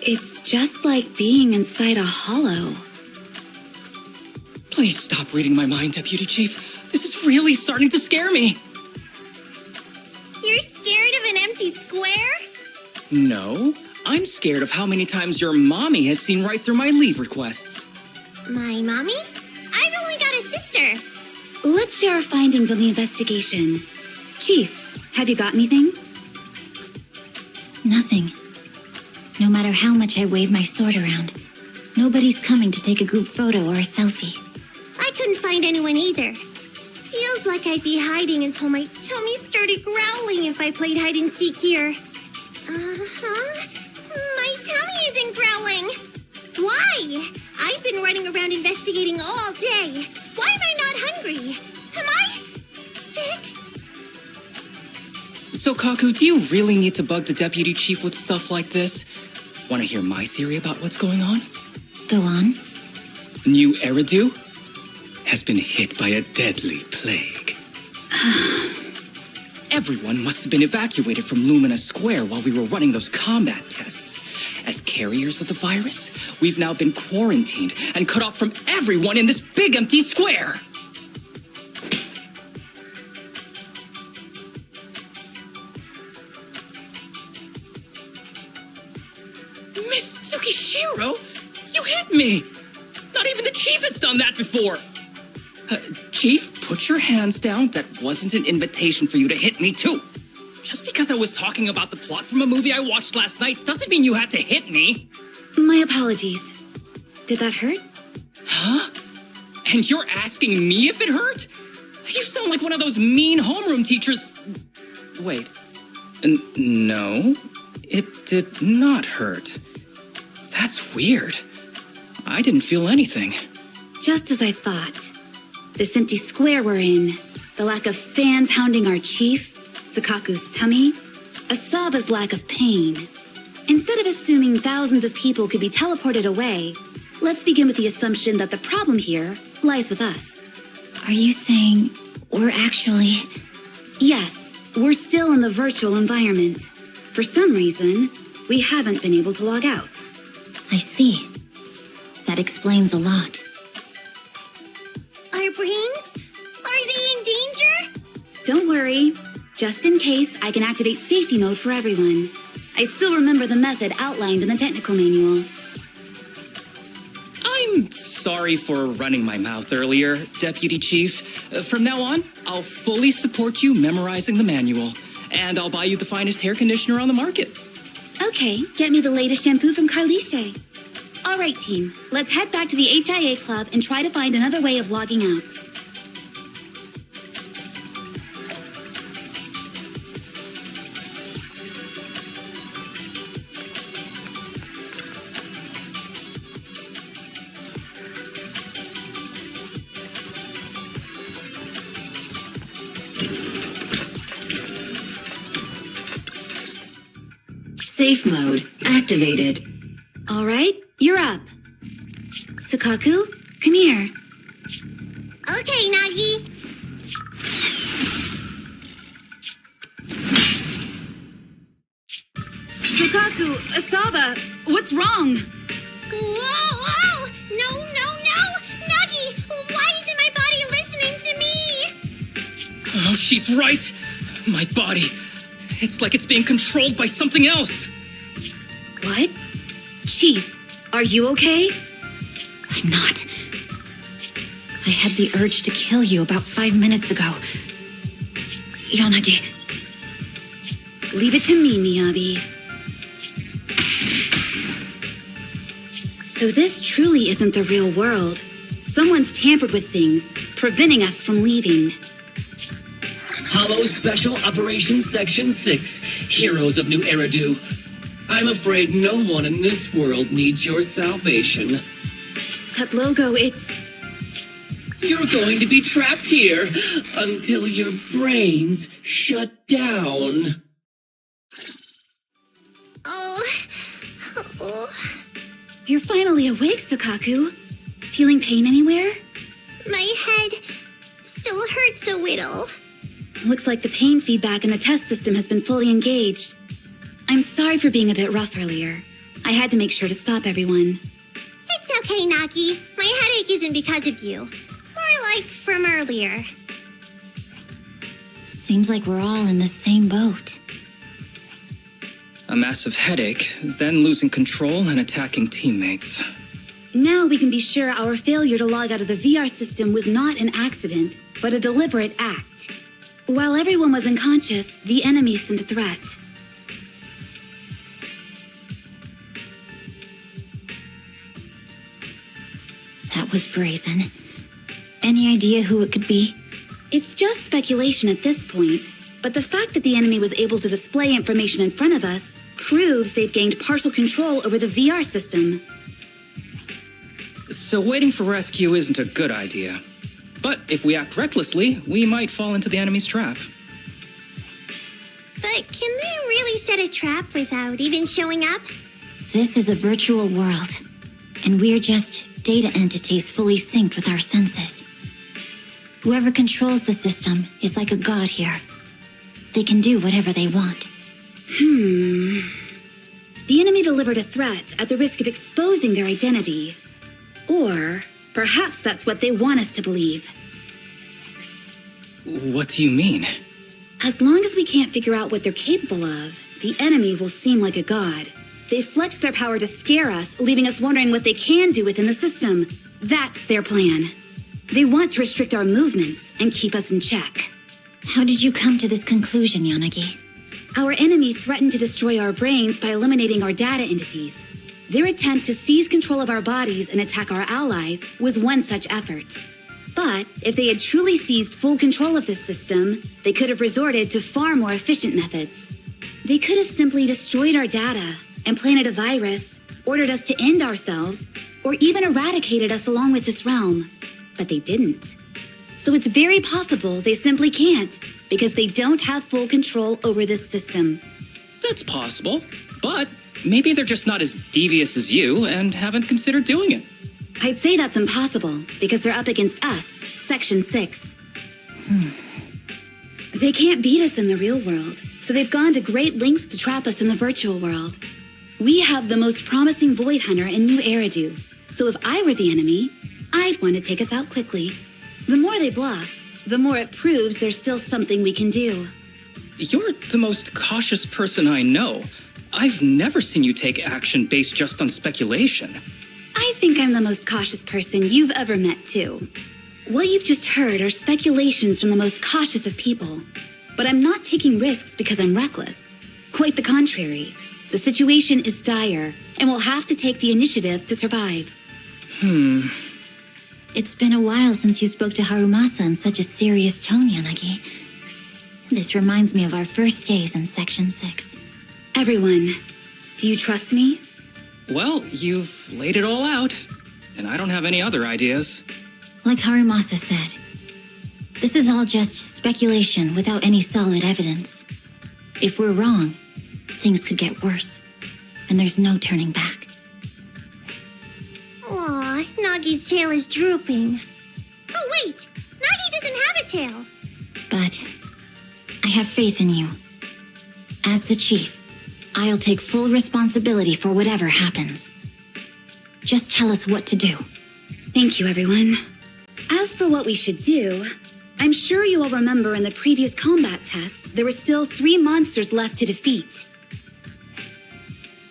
It's just like being inside a hollow. Please stop reading my mind, Deputy Chief. This is really starting to scare me. You're scared of an empty square? No, I'm scared of how many times your mommy has seen right through my leave requests. My mommy? I've only got a sister. Let's share our findings on the investigation. Chief, have you got anything? Nothing. No matter how much I wave my sword around, nobody's coming to take a group photo or a selfie. I couldn't find anyone either. Feels like I'd be hiding until my tummy started growling if I played hide and seek here. Uh-huh. My tummy isn't growling. Why? I've been running around investigating all day. Why am I not hungry? Am I sick? So, Kaku, do you really need to bug the Deputy Chief with stuff like this? Want to hear my theory about what's going on? Go on. New Eridu has been hit by a deadly plague. Everyone must have been evacuated from Lumina Square while we were running those combat tests. As carriers of the virus, we've now been quarantined and cut off from everyone in this big empty square. Miss Tsukishiro, you hit me! Not even the Chief has done that before! Chief, put your hands down. That wasn't an invitation for you to hit me, too. Just because I was talking about the plot from a movie I watched last night doesn't mean you had to hit me. My apologies. Did that hurt? Huh? And you're asking me if it hurt? You sound like one of those mean homeroom teachers. Wait. No, it did not hurt. That's weird. I didn't feel anything. Just as I thought. This empty square we're in, the lack of fans hounding our chief, Sakaku's tummy, Asaba's lack of pain. Instead of assuming thousands of people could be teleported away, let's begin with the assumption that the problem here lies with us. Are you saying we're actually... Yes, we're still in the virtual environment. For some reason, we haven't been able to log out. I see. That explains a lot. Our brains? Are they in danger? Don't worry. Just in case, I can activate safety mode for everyone. I still remember the method outlined in the technical manual. I'm sorry for running my mouth earlier, Deputy Chief. From now on, I'll fully support you memorizing the manual. And I'll buy you the finest hair conditioner on the market. Okay, get me the latest shampoo from Carliche. All right, team. Let's head back to the HIA Club and try to find another way of logging out. Safe mode activated. All right, you're up. Sakaku, come here. Okay, Nagi. Sakaku, Asaba, what's wrong? Whoa! No! Nagi, why isn't my body listening to me? Oh, she's right. My body. It's like it's being controlled by something else. What? Chief, are you okay? I'm not. I had the urge to kill you about 5 minutes ago. Yanagi. Leave it to me, Miyabi. So this truly isn't the real world. Someone's tampered with things, preventing us from leaving. Hollow Special Operations Section 6, Heroes of New Eridu. I'm afraid no one in this world needs your salvation. That logo, it's... You're going to be trapped here until your brains shut down. Oh. You're finally awake, Sakaku. Feeling pain anywhere? My head still hurts a little. Looks like the pain feedback in the test system has been fully engaged. I'm sorry for being a bit rough earlier. I had to make sure to stop everyone. It's okay, Nagi. My headache isn't because of you. More like from earlier. Seems like we're all in the same boat. A massive headache, then losing control and attacking teammates. Now we can be sure our failure to log out of the VR system was not an accident, but a deliberate act. While everyone was unconscious, the enemy sent a threat. That was brazen. Any idea who it could be? It's just speculation at this point, but the fact that the enemy was able to display information in front of us proves they've gained partial control over the VR system. So waiting for rescue isn't a good idea. But if we act recklessly, we might fall into the enemy's trap. But can they really set a trap without even showing up? This is a virtual world, and we're just data entities fully synced with our senses. Whoever controls the system is like a god here. They can do whatever they want. The enemy delivered a threat at the risk of exposing their identity. Or perhaps that's what they want us to believe. What do you mean? As long as we can't figure out what they're capable of, the enemy will seem like a god. They flex their power to scare us, leaving us wondering what they can do within the system. That's their plan. They want to restrict our movements and keep us in check. How did you come to this conclusion, Yanagi? Our enemy threatened to destroy our brains by eliminating our data entities. Their attempt to seize control of our bodies and attack our allies was one such effort. But if they had truly seized full control of this system, they could have resorted to far more efficient methods. They could have simply destroyed our data, implanted a virus, ordered us to end ourselves, or even eradicated us along with this realm. But they didn't. So it's very possible they simply can't, because they don't have full control over this system. That's possible, but maybe they're just not as devious as you and haven't considered doing it. I'd say that's impossible, because they're up against us, Section 6. They can't beat us in the real world, so they've gone to great lengths to trap us in the virtual world. We have the most promising Void Hunter in New Eridu, so if I were the enemy, I'd want to take us out quickly. The more they bluff, the more it proves there's still something we can do. You're the most cautious person I know. I've never seen you take action based just on speculation. I think I'm the most cautious person you've ever met, too. What you've just heard are speculations from the most cautious of people. But I'm not taking risks because I'm reckless. Quite the contrary. The situation is dire, and we'll have to take the initiative to survive. It's been a while since you spoke to Harumasa in such a serious tone, Yanagi. This reminds me of our first days in Section 6. Everyone, do you trust me? Well, you've laid it all out, and I don't have any other ideas. Like Harumasa said, this is all just speculation without any solid evidence. If we're wrong, things could get worse, and there's no turning back. Aw, Nagi's tail is drooping. Oh wait, Nagi doesn't have a tail. But I have faith in you. As the chief, I'll take full responsibility for whatever happens. Just tell us what to do. Thank you, everyone. As for what we should do, I'm sure you all remember in the previous combat test, there were still 3 monsters left to defeat.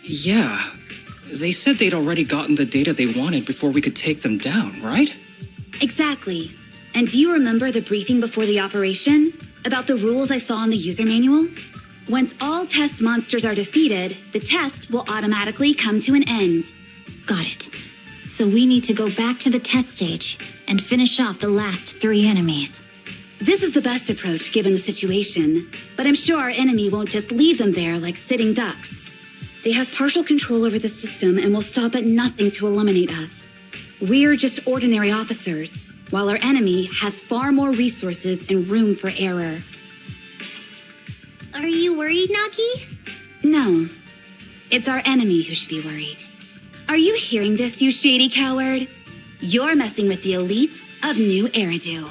Yeah. They said they'd already gotten the data they wanted before we could take them down, right? Exactly. And do you remember the briefing before the operation? About the rules I saw in the user manual? Once all test monsters are defeated, the test will automatically come to an end. Got it. So we need to go back to the test stage and finish off the last 3 enemies. This is the best approach given the situation, but I'm sure our enemy won't just leave them there like sitting ducks. They have partial control over the system and will stop at nothing to eliminate us. We're just ordinary officers, while our enemy has far more resources and room for error. Are you worried, Nagi? No, it's our enemy who should be worried. Are you hearing this, you shady coward? You're messing with the elites of New Eridu.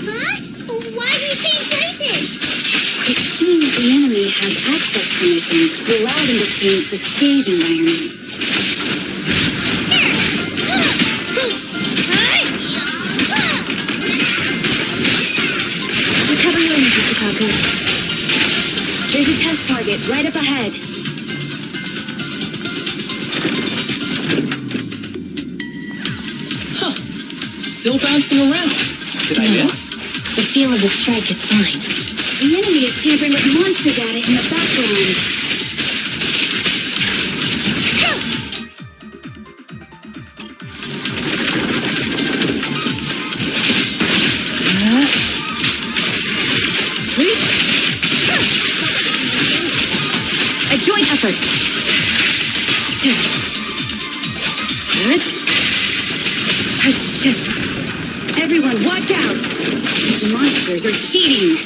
Huh? Why do you change places? It seems the enemy has access permissions to allow them to change the stage environment. Recover your energy, Sakaku. There's a test target right up ahead. Still bouncing around. Did I miss? The feel of the strike is fine. The enemy is tampering with monster data in the background. A joint effort. Everyone, watch out! These monsters are cheating!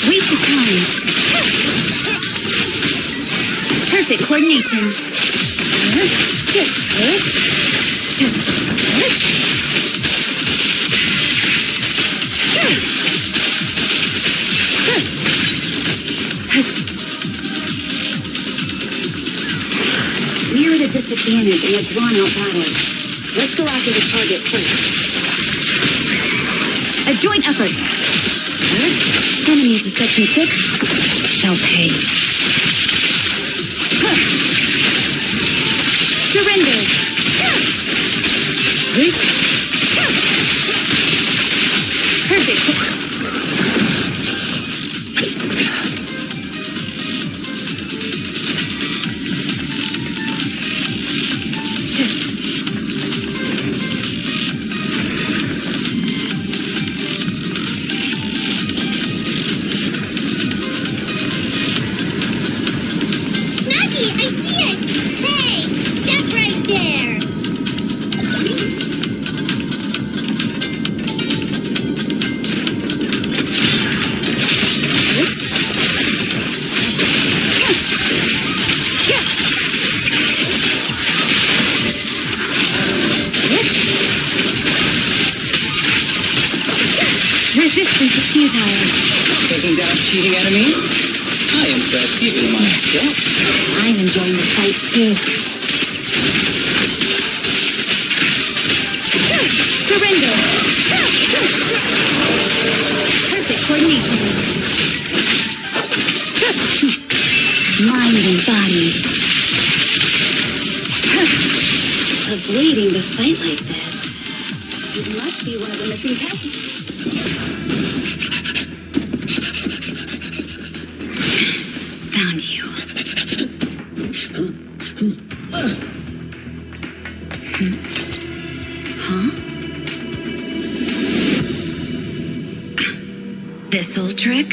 Waste of time. Perfect coordination. We're at a disadvantage in a drawn-out battle. Let's go after the target first. A joint effort. Enemies of Section 6 shall pay. Surrender. Perfect. Nagi, I see it! Hey, step right there! Resistance is futile. Taking down cheating enemies? I impressed even myself. I'm enjoying the fight too. Surrender. Perfect coordination. Mind and body. Avoiding the fight like this. It must be one of the missing pieces. Found you. Huh? This old trick?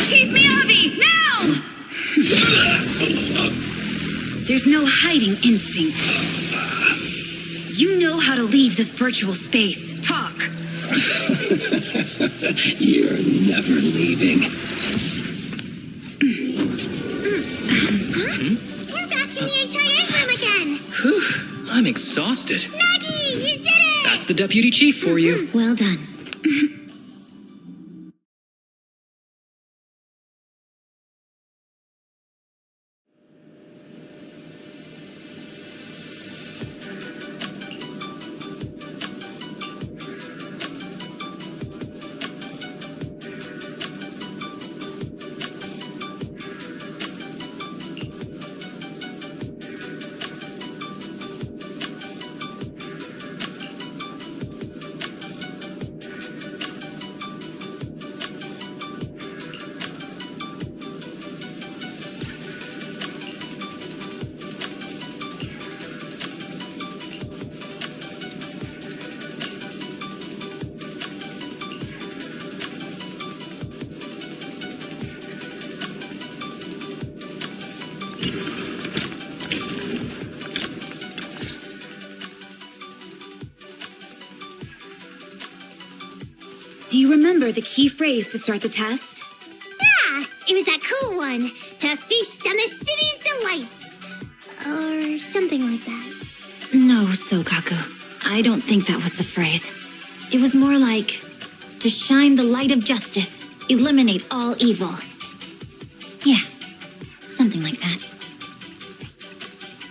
Chief Miyabi, now! There's no hiding instinct. You know how to leave this virtual space. Talk. You're never leaving. We're back in the HIA room again! Whew, I'm exhausted. Nagi, you did it! That's the deputy chief for you. Well done. remember the key phrase to start the test? Ah, it was that cool one. To feast on the city's delights. Or something like that. No, Sokaku. I don't think that was the phrase. It was more like, to shine the light of justice, eliminate all evil. Yeah, something like that.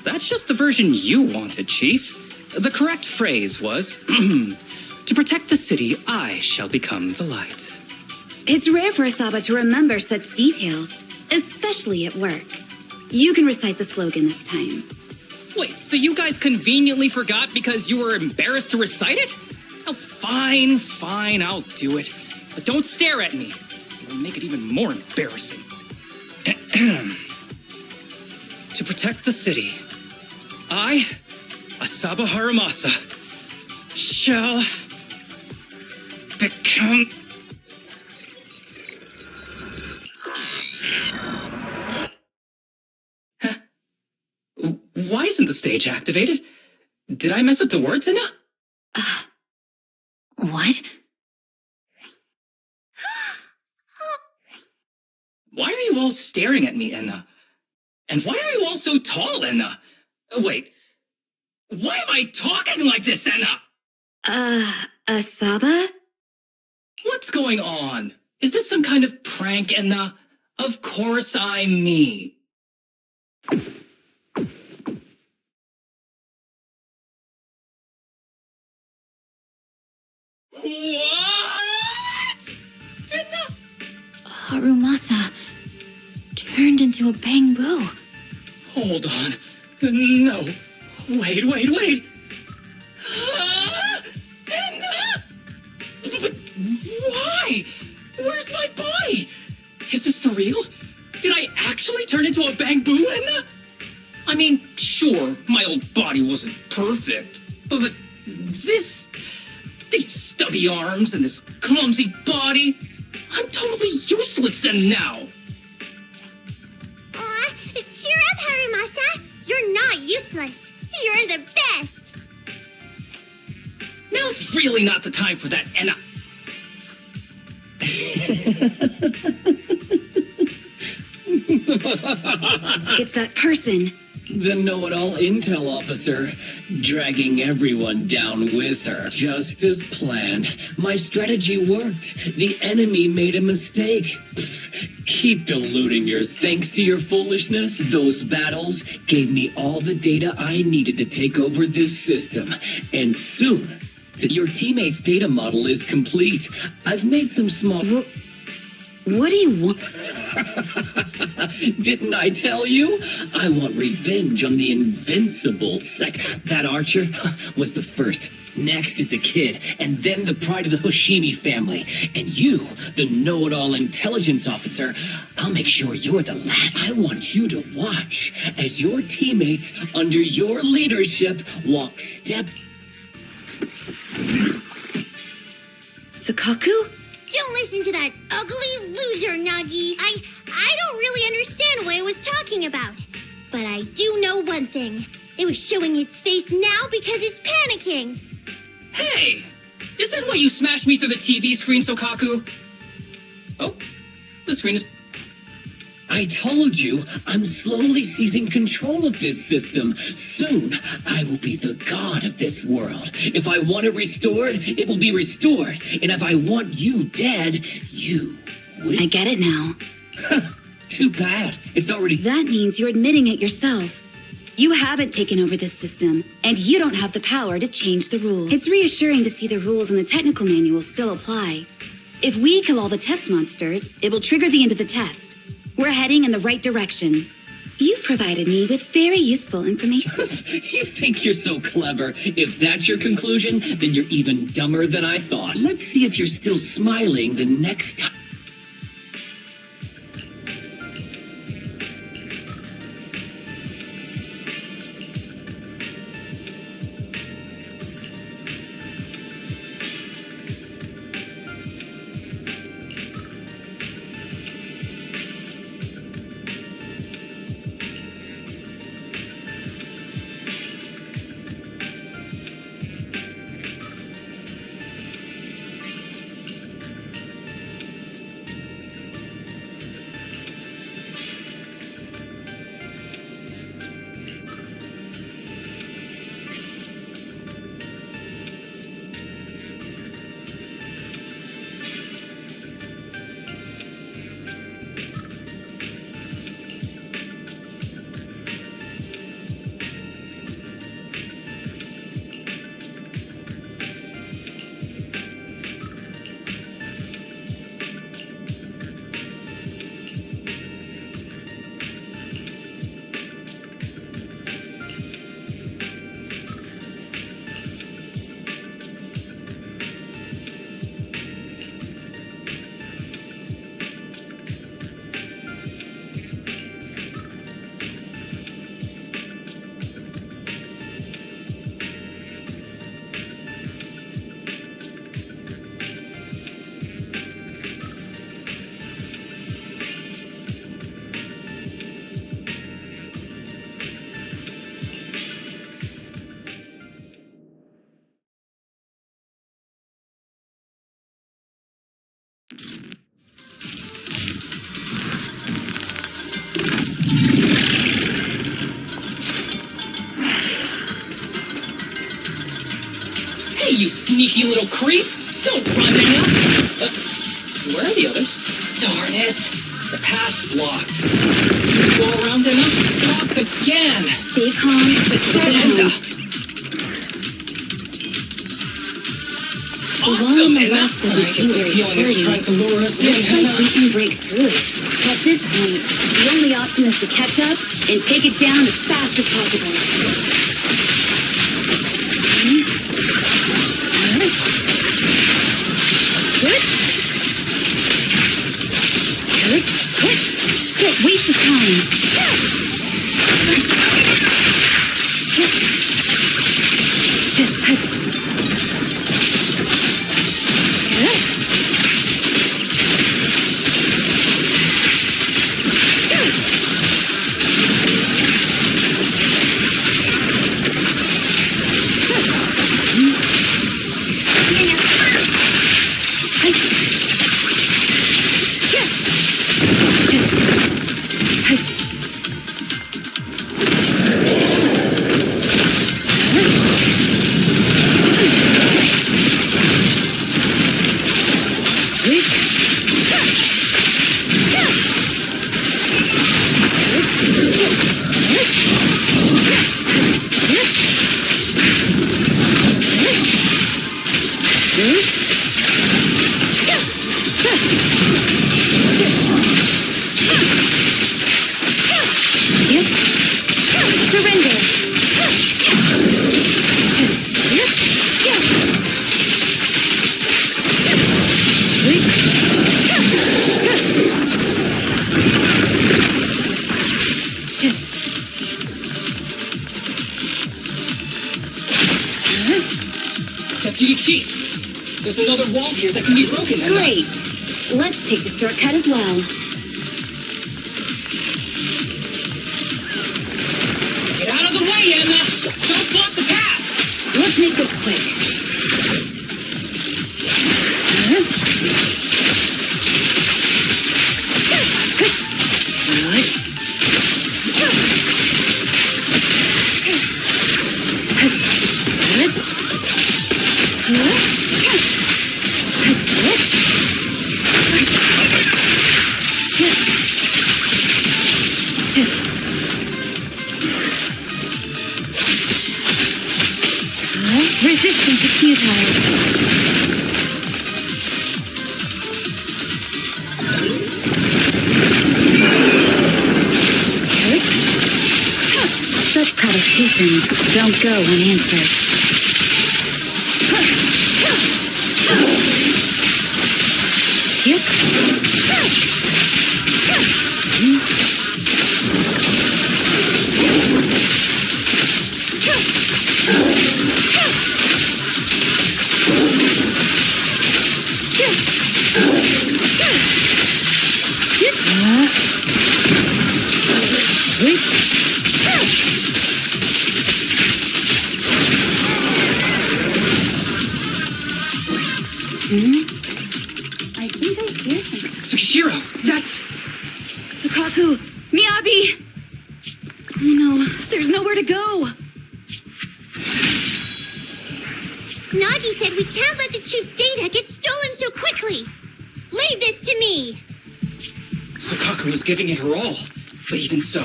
That's just the version you wanted, Chief. The correct phrase was, to protect the city, I shall become the light. It's rare for Asaba to remember such details, especially at work. You can recite the slogan this time. Wait, so you guys conveniently forgot because you were embarrassed to recite it? Oh, fine, I'll do it. But don't stare at me. It'll make it even more embarrassing. To protect the city, I, Asaba Haramasa, shall become... Huh? Why isn't the stage activated? Did I mess up the words, Enna? What? Why are you all staring at me, Enna? And why are you all so tall, Enna? Wait, why am I talking like this, Enna? Asaba? What's going on? Is this some kind of prank, Enna? Of course I'm me. What? Enna? Harumasa turned into a bamboo. Hold on. No. Wait. Enna! But why? Where's my body? Is this for real? Did I actually turn into a bamboo, Enna? I mean, sure, my old body wasn't perfect, but these stubby arms and this clumsy body, I'm totally useless then now. Aw, cheer up, Harumasa. You're not useless. You're the best. Now's really not the time for that, Enna. It's that person. The know-it-all intel officer, dragging everyone down with her. Just as planned. My strategy worked. The enemy made a mistake. Pfft, keep deluding yours. Thanks to your foolishness, those battles gave me all the data I needed to take over this system. And soon, your teammate's data model is complete. I've made some small... What do you want? Didn't I tell you? I want revenge on the invincible That archer was the first. Next is the kid, and then the pride of the Hoshimi family. And you, the know-it-all intelligence officer, I'll make sure you're the last. I want you to watch as your teammates, under your leadership, walk step... Sukaku? Don't listen to that ugly loser, Nagi. I don't really understand what it was talking about. But I do know one thing. It was showing its face now because it's panicking. Hey! Is that why you smashed me through the TV screen, Sokaku? Oh, the screen is... I told you, I'm slowly seizing control of this system. Soon, I will be the god of this world. If I want it restored, it will be restored. And if I want you dead, you will. I get it now. Too bad. It's already... That means you're admitting it yourself. You haven't taken over this system, and you don't have the power to change the rules. It's reassuring to see the rules in the technical manual still apply. If we kill all the test monsters, it will trigger the end of the test. We're heading in the right direction. You've provided me with very useful information. You think you're so clever. If that's your conclusion, then you're even dumber than I thought. Let's see if you're still smiling the next time. you sneaky little creep! Don't run, Anna! Where are the others? Darn it! The path's blocked. Can you go around, Anna? Blocked again! Stay calm. Dead end! The wall on Awesome, the Anna! left doesn't I seem get the very feeling it's sturdy. trying to lure us in, Looks like Anna. we can break through it. At this point, the only option is to catch up and take it down as fast as possible. Good. Quick, waste of time. Deputy Chief, there's another wall here that can be broken, Anna. Great. Let's take the shortcut as well. Get out of the way, Anna! Don't block the path! Let's make this quick. Resistance is futile. Such provocations don't go unanswered. I think I hear something. Tsukishiro, that's... Sukaku! Miyabi! Oh no, there's nowhere to go! Nagi said we can't let the chief's data get stolen so quickly. Leave this to me. Sukaku is giving it her all. But even so,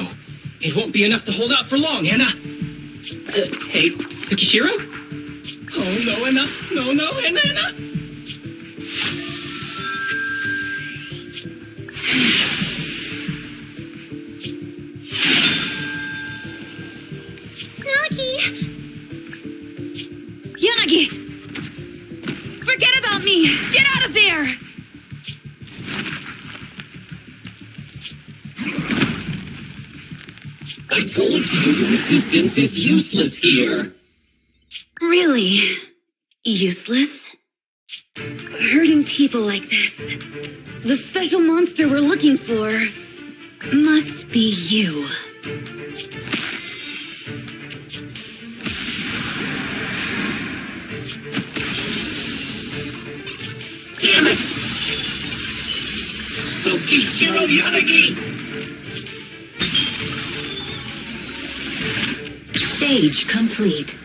it won't be enough to hold out for long, Anna. Hey, Tsukishiro? Oh no, Anna. No, Anna. Nagi! Yanagi! Forget about me! Get out of there! I told you your assistance is useless here. Really? Useless? Hurting people like this. The special monster we're looking for must be you. Damn it! Tsukishiro Yanagi! Stage complete.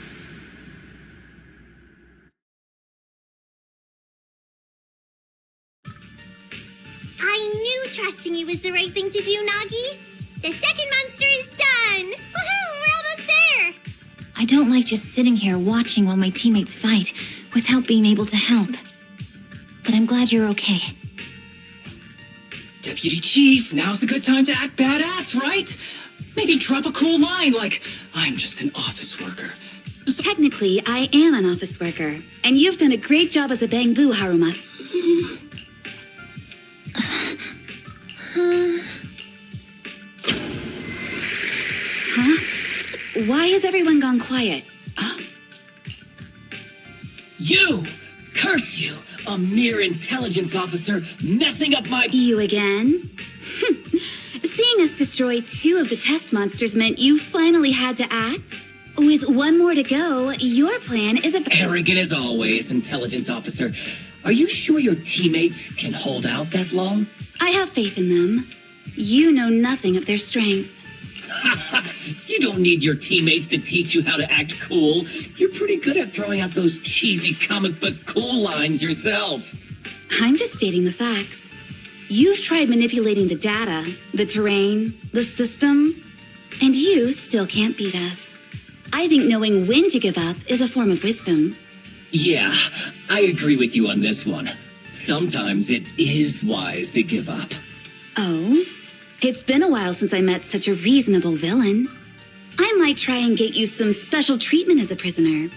something to do, Nagi? The second monster is done! Woohoo! We're almost there! I don't like just sitting here watching while my teammates fight without being able to help. But I'm glad you're okay. Deputy Chief, now's a good time to act badass, right? Maybe drop a cool line like, I'm just an office worker. Technically, I am an office worker, and you've done a great job as a bamboo, Harumas. Huh? Why has everyone gone quiet? You! Curse you! A mere intelligence officer messing up my... You again? Seeing us destroy 2 of the test monsters meant you finally had to act? With 1 more to go, your plan is a... Arrogant as always, intelligence officer. Are you sure your teammates can hold out that long? I have faith in them. You know nothing of their strength. You don't need your teammates to teach you how to act cool. You're pretty good at throwing out those cheesy comic book cool lines yourself. I'm just stating the facts. You've tried manipulating the data, the terrain, the system, and you still can't beat us. I think knowing when to give up is a form of wisdom. Yeah, I agree with you on this one. Sometimes it is wise to give up. Oh? It's been a while since I met such a reasonable villain. I might try and get you some special treatment as a prisoner.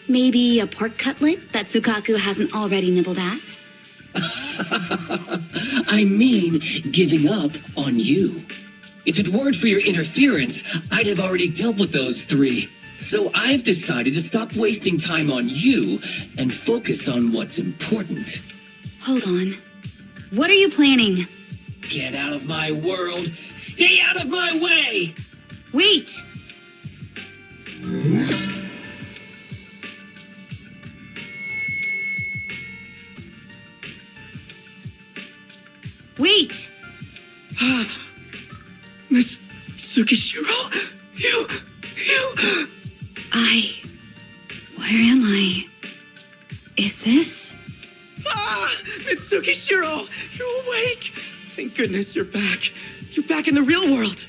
Maybe a pork cutlet that Sukaku hasn't already nibbled at. I mean, giving up on you. If it weren't for your interference, I'd have already dealt with those 3. So I've decided to stop wasting time on you and focus on what's important. Hold on. What are you planning? Get out of my world! Stay out of my way! Wait! Wait! Miss Tsukishiro? You... Where am I? Is this? Miss Tsukishiro! You're awake! Thank goodness you're back. You're back in the real world.